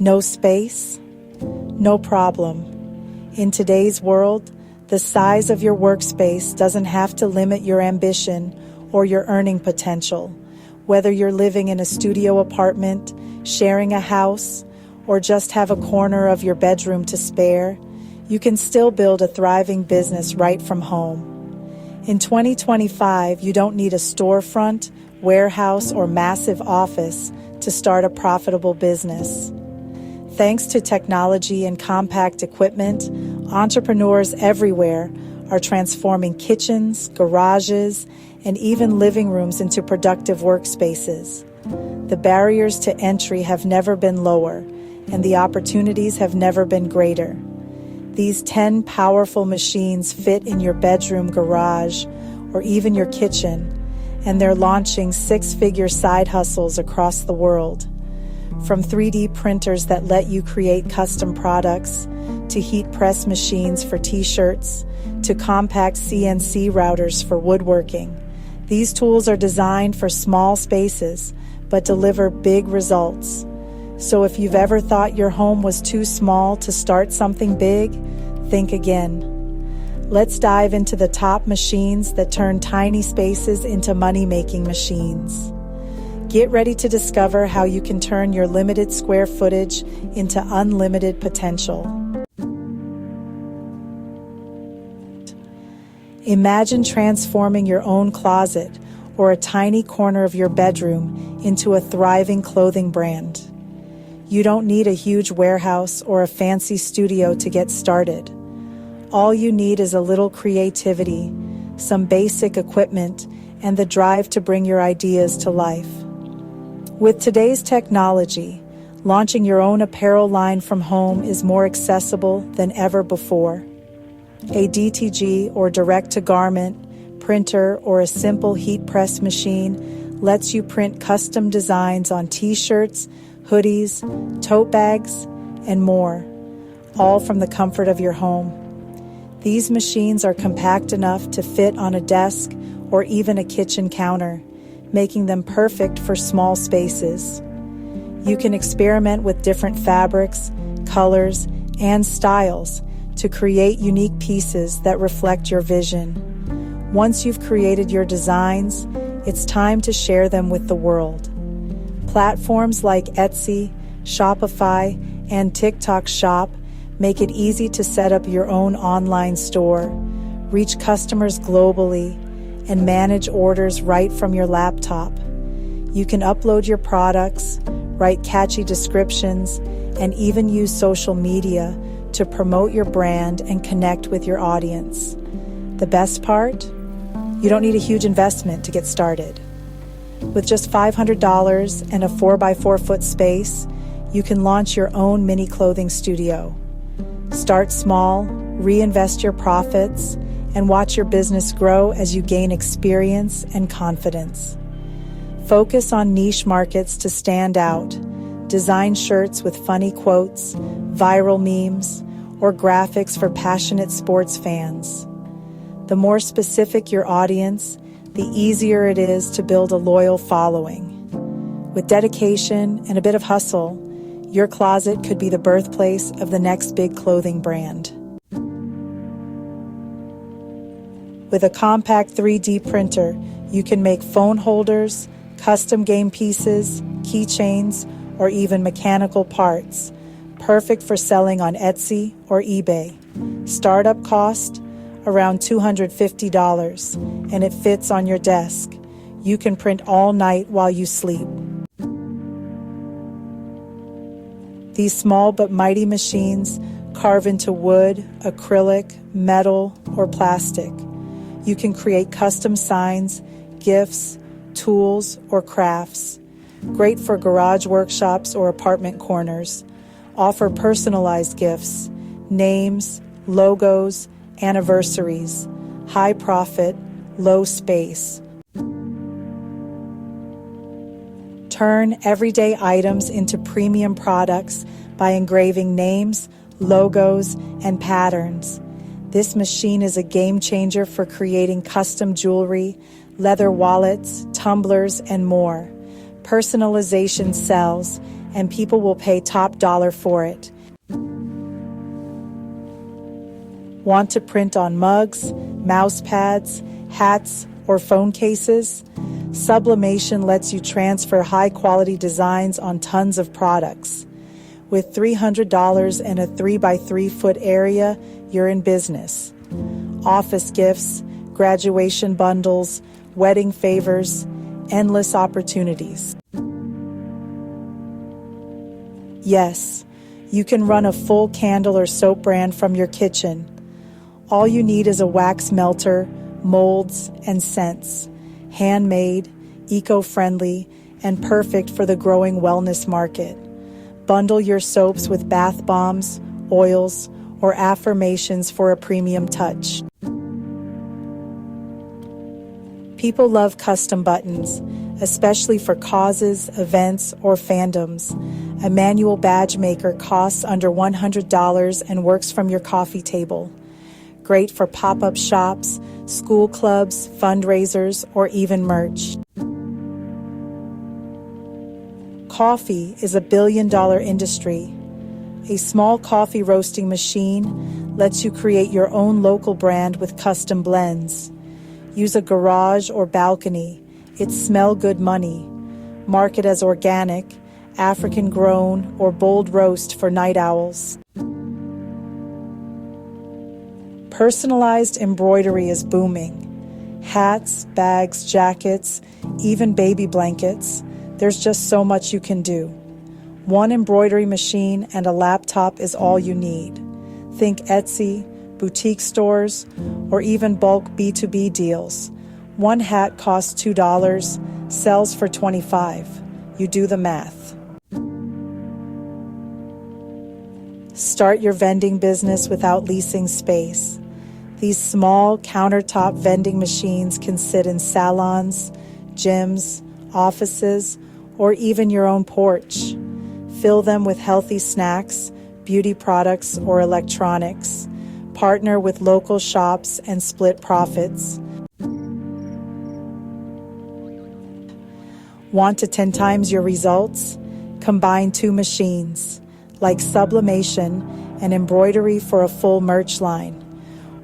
No space? No problem. In today's world, the size of your workspace doesn't have to limit your ambition or your earning potential. Whether you're living in a studio apartment, sharing a house, or just have a corner of your bedroom to spare, you can still build a thriving business right from home. In 2025, you don't need a storefront, warehouse, or massive office to start a profitable business. Thanks to technology and compact equipment, entrepreneurs everywhere are transforming kitchens, garages, and even living rooms into productive workspaces. The barriers to entry have never been lower, and the opportunities have never been greater. These 10 powerful machines fit in your bedroom, garage, or even your kitchen, and they're launching six-figure side hustles across the world. From 3D printers that let you create custom products, to heat press machines for t-shirts, to compact CNC routers for woodworking. These tools are designed for small spaces, but deliver big results. So if you've ever thought your home was too small to start something big, think again. Let's dive into the top machines that turn tiny spaces into money-making machines. Get ready to discover how you can turn your limited square footage into unlimited potential. Imagine transforming your own closet or a tiny corner of your bedroom into a thriving clothing brand. You don't need a huge warehouse or a fancy studio to get started. All you need is a little creativity, some basic equipment, and the drive to bring your ideas to life. With today's technology, launching your own apparel line from home is more accessible than ever before. A DTG or direct-to-garment printer or a simple heat press machine lets you print custom designs on t-shirts, hoodies, tote bags, and more, all from the comfort of your home. These machines are compact enough to fit on a desk or even a kitchen counter, making them perfect for small spaces. You can experiment with different fabrics, colors, and styles to create unique pieces that reflect your vision. Once you've created your designs, it's time to share them with the world. Platforms like Etsy, Shopify, and TikTok Shop make it easy to set up your own online store, reach customers globally, and manage orders right from your laptop. You can upload your products, write catchy descriptions, and even use social media to promote your brand and connect with your audience. The best part? You don't need a huge investment to get started. With just $500 and a 4x4 foot space, you can launch your own mini clothing studio. Start small, reinvest your profits, and watch your business grow as you gain experience and confidence. Focus on niche markets to stand out. Design shirts with funny quotes, viral memes, or graphics for passionate sports fans. The more specific your audience, the easier it is to build a loyal following. With dedication and a bit of hustle, your closet could be the birthplace of the next big clothing brand. With a compact 3D printer, you can make phone holders, custom game pieces, keychains, or even mechanical parts, perfect for selling on Etsy or eBay. Startup cost? Around $250, and it fits on your desk. You can print all night while you sleep. These small but mighty machines carve into wood, acrylic, metal, or plastic. You can create custom signs, gifts, tools, or crafts. Great for garage workshops or apartment corners. Offer personalized gifts, names, logos, anniversaries. High profit, low space. Turn everyday items into premium products by engraving names, logos, and patterns. This machine is a game changer for creating custom jewelry, leather wallets, tumblers, and more. Personalization sells, and people will pay top dollar for it. Want to print on mugs, mouse pads, hats, or phone cases? Sublimation lets you transfer high-quality designs on tons of products. With $300 and a 3x3-foot area, you're in business. Office gifts, graduation bundles, wedding favors, endless opportunities. Yes, you can run a full candle or soap brand from your kitchen. All you need is a wax melter, molds, and scents. Handmade, eco-friendly, and perfect for the growing wellness market. Bundle your soaps with bath bombs, oils, or affirmations for a premium touch. People love custom buttons, especially for causes, events, or fandoms. A manual badge maker costs under $100 and works from your coffee table. Great for pop-up shops, school clubs, fundraisers, or even merch. Coffee is a billion-dollar industry. A small coffee roasting machine lets you create your own local brand with custom blends. Use a garage or balcony. It's smell good money. Market as organic, African grown, or bold roast for night owls. Personalized embroidery is booming. Hats, bags, jackets, even baby blankets. There's just so much you can do. One embroidery machine and a laptop is all you need. Think Etsy, boutique stores, or even bulk B2B deals. One hat costs $2, sells for $25. You do the math. Start your vending business without leasing space. These small countertop vending machines can sit in salons, gyms, offices, or even your own porch. Fill them with healthy snacks, beauty products, or electronics. Partner with local shops and split profits. Want to 10 times your results? Combine two machines, like sublimation and embroidery for a full merch line,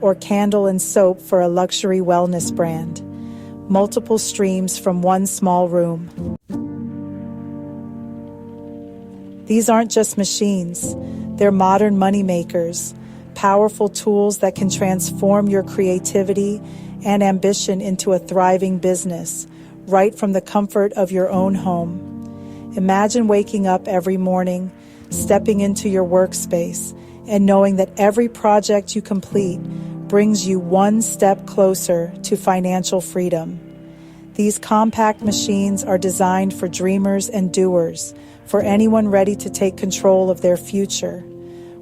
or candle and soap for a luxury wellness brand. Multiple streams from one small room. These aren't just machines, they're modern money makers, powerful tools that can transform your creativity and ambition into a thriving business, right from the comfort of your own home. Imagine waking up every morning, stepping into your workspace, and knowing that every project you complete brings you one step closer to financial freedom. These compact machines are designed for dreamers and doers, for anyone ready to take control of their future.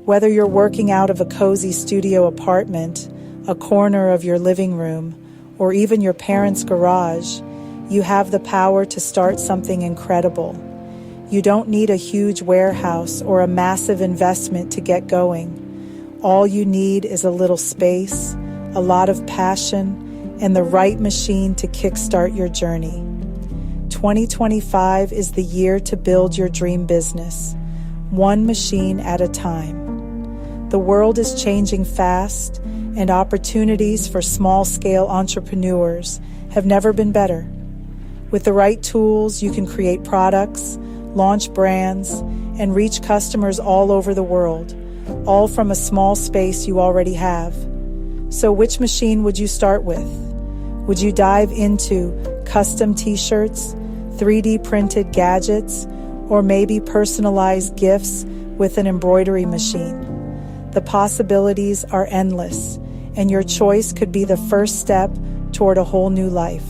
Whether you're working out of a cozy studio apartment, a corner of your living room, or even your parents' garage, you have the power to start something incredible. You don't need a huge warehouse or a massive investment to get going. All you need is a little space, a lot of passion, and the right machine to kickstart your journey. 2025 is the year to build your dream business, one machine at a time. The world is changing fast, and opportunities for small-scale entrepreneurs have never been better. With the right tools, you can create products, launch brands, and reach customers all over the world, all from a small space you already have. So which machine would you start with? Would you dive into custom t-shirts, 3D printed gadgets, or maybe personalized gifts with an embroidery machine? The possibilities are endless, and your choice could be the first step toward a whole new life.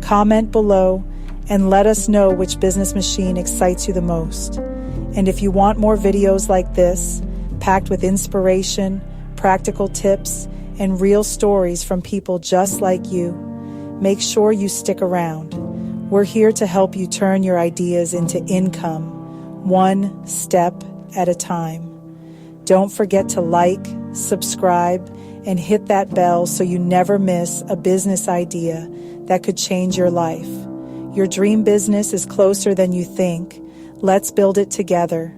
Comment below and let us know which business machine excites you the most. And if you want more videos like this, packed with inspiration, practical tips, and real stories from people just like you, make sure you stick around. We're here to help you turn your ideas into income, one step at a time. Don't forget to like, subscribe, and hit that bell so you never miss a business idea that could change your life. Your dream business is closer than you think. Let's build it together.